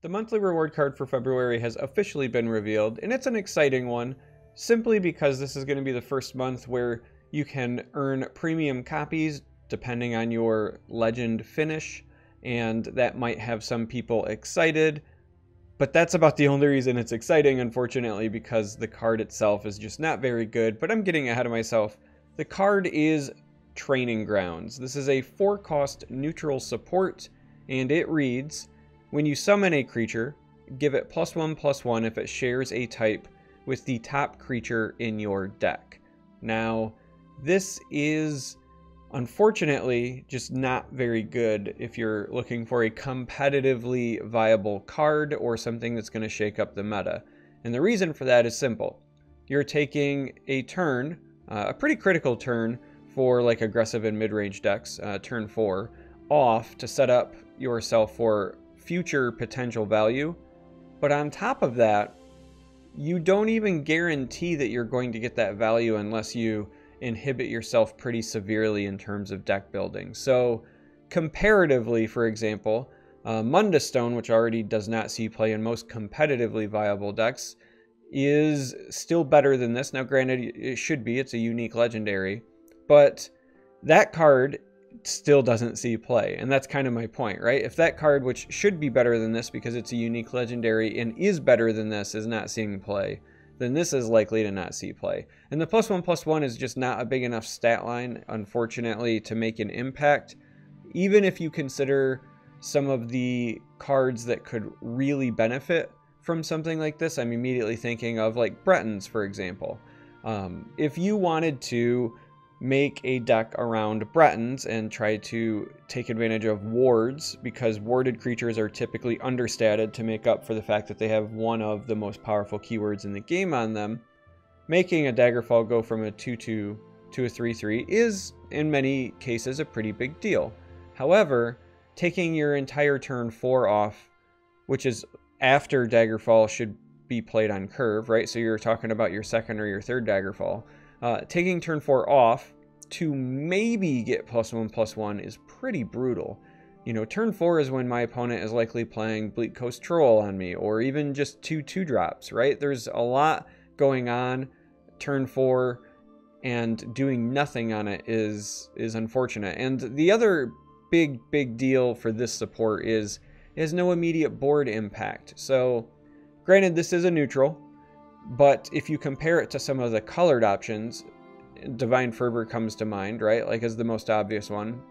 The monthly reward card for February has officially been revealed, and it's an exciting one, simply because this is going to be the first month where you can earn premium copies depending on your legend finish, and that might have some people excited. But that's about the only reason it's exciting, unfortunately, because the card itself is just not very good. But I'm getting ahead of myself. The card is Training Grounds. This is a 4-cost neutral support, and it reads, when you summon a creature, give it +1/+1 if it shares a type with the top creature in your deck. Now, this is unfortunately just not very good if you're looking for a competitively viable card or something that's going to shake up the meta. And the reason for that is simple. You're taking a turn, a pretty critical turn for like aggressive and mid-range decks, turn 4, off to set up yourself for future potential value. But on top of that, you don't even guarantee that you're going to get that value unless you inhibit yourself pretty severely in terms of deck building. So comparatively, for example, Mundus Stone, which already does not see play in most competitively viable decks, is still better than this. Now granted, it should be, it's a unique legendary, but that card still doesn't see play, and that's kind of my point, right? If that card, which should be better than this because it's a unique legendary and is better than this, is not seeing play, then this is likely to not see play. And the +1/+1 is just not a big enough stat line, unfortunately, to make an impact. Even if you consider some of the cards that could really benefit from something like this, I'm immediately thinking of like Bretons, for example. If you wanted to make a deck around Bretons and try to take advantage of wards, because warded creatures are typically understated to make up for the fact that they have one of the most powerful keywords in the game on them, making a Daggerfall go from a 2/2 to a 3/3 is, in many cases, a pretty big deal. However, taking your entire turn 4 off, which is after Daggerfall should be played on curve, right? So you're talking about your second or your third Daggerfall. Taking turn 4 off to maybe get +1/+1 is pretty brutal. You know, turn 4 is when my opponent is likely playing Bleak Coast Troll on me, or even just 2/2 drops, right? There's a lot going on turn 4, and doing nothing on it is unfortunate. And the other big deal for this support is it has no immediate board impact. So granted, this is a neutral, but if you compare it to some of the colored options, Divine Fervor comes to mind, right? Like as the most obvious one.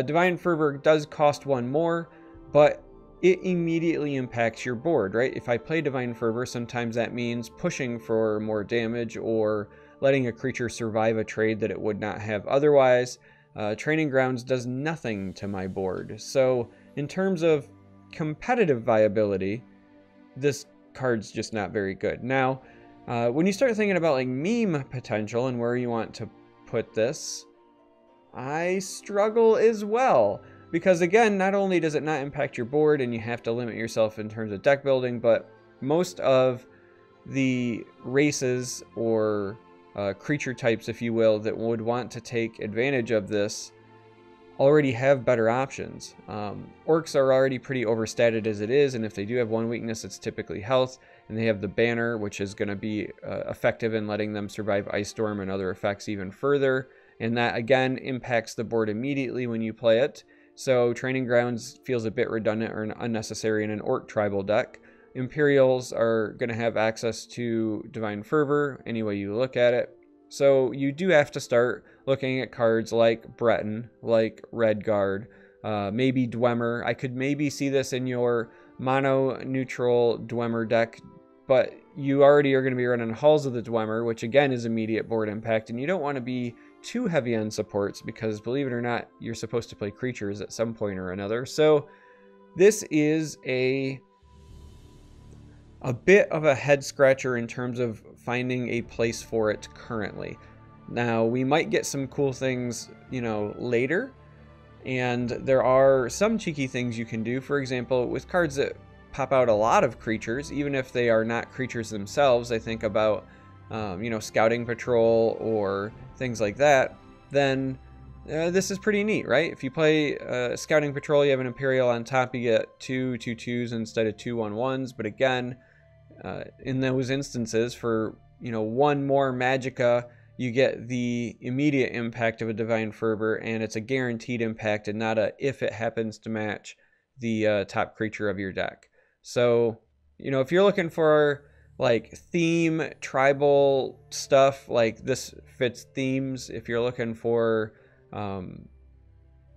Divine Fervor does cost 1 more, but it immediately impacts your board, right? If I play Divine Fervor, sometimes that means pushing for more damage or letting a creature survive a trade that it would not have otherwise. Training Grounds does nothing to my board. So in terms of competitive viability, this card's just not very good. Now, when you start thinking about like meme potential and where you want to put this, I struggle as well. Because again, not only does it not impact your board and you have to limit yourself in terms of deck building, but most of the races or creature types, if you will, that would want to take advantage of this already have better options. Orcs are already pretty overstated as it is, and if they do have one weakness, it's typically health, and they have the banner, which is going to be effective in letting them survive Ice Storm and other effects even further, and that again impacts the board immediately when you play it. So Training Grounds feels a bit redundant or unnecessary in an Orc tribal deck. Imperials are going to have access to Divine Fervor any way you look at it. So you do have to start looking at cards like Breton, like Redguard, maybe Dwemer. I could maybe see this in your mono-neutral Dwemer deck, but you already are going to be running Halls of the Dwemer, which again is immediate board impact, and you don't want to be too heavy on supports because, believe it or not, you're supposed to play creatures at some point or another. So this is a bit of a head scratcher in terms of finding a place for it currently. Now, we might get some cool things, you know, later, and there are some cheeky things you can do. For example, with cards that pop out a lot of creatures, even if they are not creatures themselves, I think about, you know, Scouting Patrol or things like that, then this is pretty neat, right? If you play Scouting Patrol, you have an Imperial on top, you get 2 2/2s instead of 2 1/1s. But again, in those instances, for 1 more Magicka, you get the immediate impact of a Divine Fervor, and it's a guaranteed impact and not a if it happens to match the top creature of your deck. So, if you're looking for like theme tribal stuff, like this fits themes. If you're looking for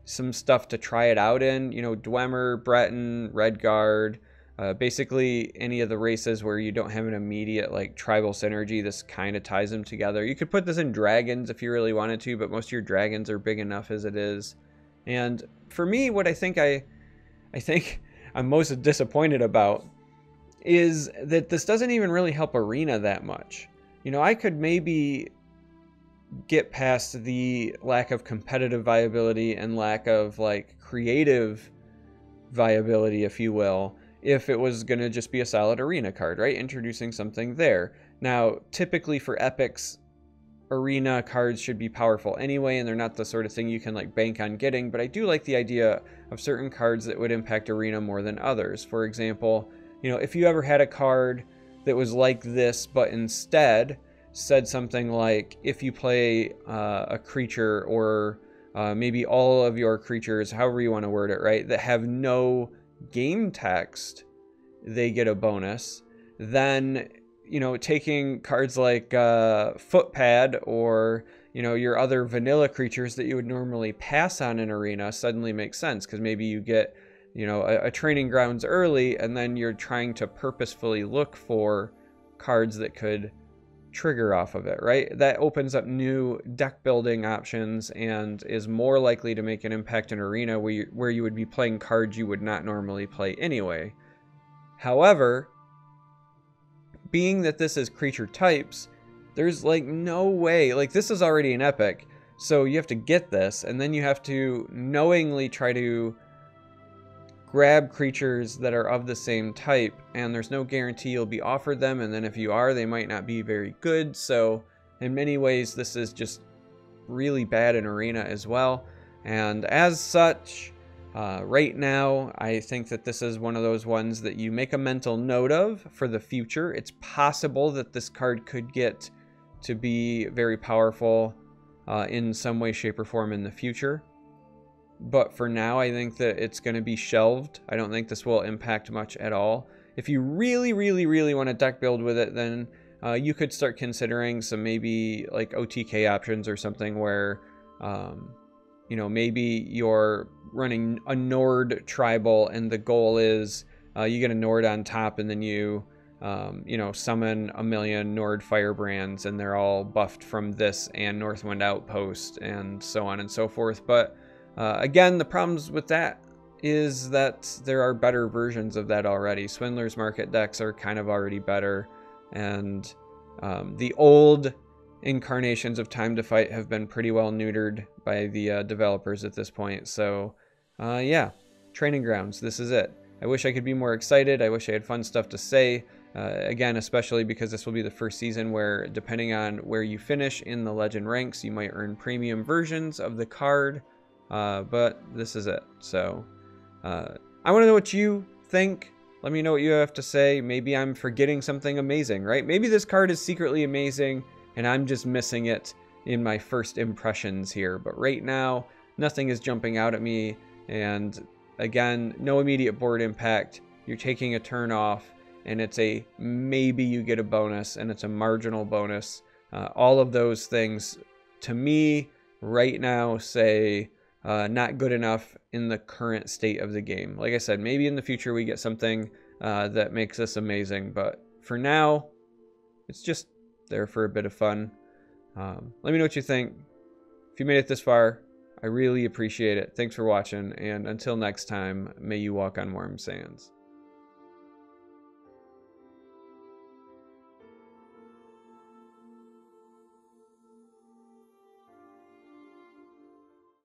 some stuff to try it out in, Dwemer, Breton, Redguard, basically any of the races where you don't have an immediate like tribal synergy, this kind of ties them together. You could put this in dragons if you really wanted to, but most of your dragons are big enough as it is. And for me, what I think I'm most disappointed about is that this doesn't even really help Arena that much. I could maybe get past the lack of competitive viability and lack of like creative viability, if you will, if it was going to just be a solid Arena card, right? Introducing something there. Now, typically for epics, Arena cards should be powerful anyway, and they're not the sort of thing you can like bank on getting, but I do like the idea of certain cards that would impact Arena more than others. For example, if you ever had a card that was like this, but instead said something like, if you play a creature or maybe all of your creatures, however you want to word it, right, that have no game text, they get a bonus, then, taking cards like Footpad or, your other vanilla creatures that you would normally pass on in Arena suddenly makes sense, because maybe you get a Training Grounds early, and then you're trying to purposefully look for cards that could trigger off of it, right? That opens up new deck building options and is more likely to make an impact in Arena where you would be playing cards you would not normally play anyway. However, being that this is creature types, there's like no way, like this is already an epic, so you have to get this, and then you have to knowingly try to grab creatures that are of the same type, and there's no guarantee you'll be offered them, and then if you are, they might not be very good. So in many ways, this is just really bad in Arena as well. And as such, right now, I think that this is one of those ones that you make a mental note of for the future. It's possible that this card could get to be very powerful in some way, shape, or form in the future. But for now, I think that it's going to be shelved. I don't think this will impact much at all. If you really, really, really want to deck build with it, then you could start considering some maybe like OTK options or something where, maybe you're running a Nord tribal and the goal is you get a Nord on top, and then you, summon a million Nord Firebrands, and they're all buffed from this and Northwind Outpost and so on and so forth. But again, the problems with that is that there are better versions of that already. Swindler's Market decks are kind of already better, and the old incarnations of Time to Fight have been pretty well neutered by the developers at this point. So yeah, Training Grounds, this is it. I wish I could be more excited. I wish I had fun stuff to say. Again, especially because this will be the first season where, depending on where you finish in the Legend ranks, you might earn premium versions of the card. But this is it. So I want to know what you think. Let me know what you have to say. Maybe I'm forgetting something amazing, right? Maybe this card is secretly amazing and I'm just missing it in my first impressions here. But right now, nothing is jumping out at me. And again, no immediate board impact. You're taking a turn off, and it's a maybe you get a bonus, and it's a marginal bonus. All of those things, to me, right now, say not good enough in the current state of the game. Like I said, maybe in the future we get something that makes this amazing, but for now, it's just there for a bit of fun. Let me know what you think. If you made it this far, I really appreciate it. Thanks for watching, and until next time, may you walk on warm sands.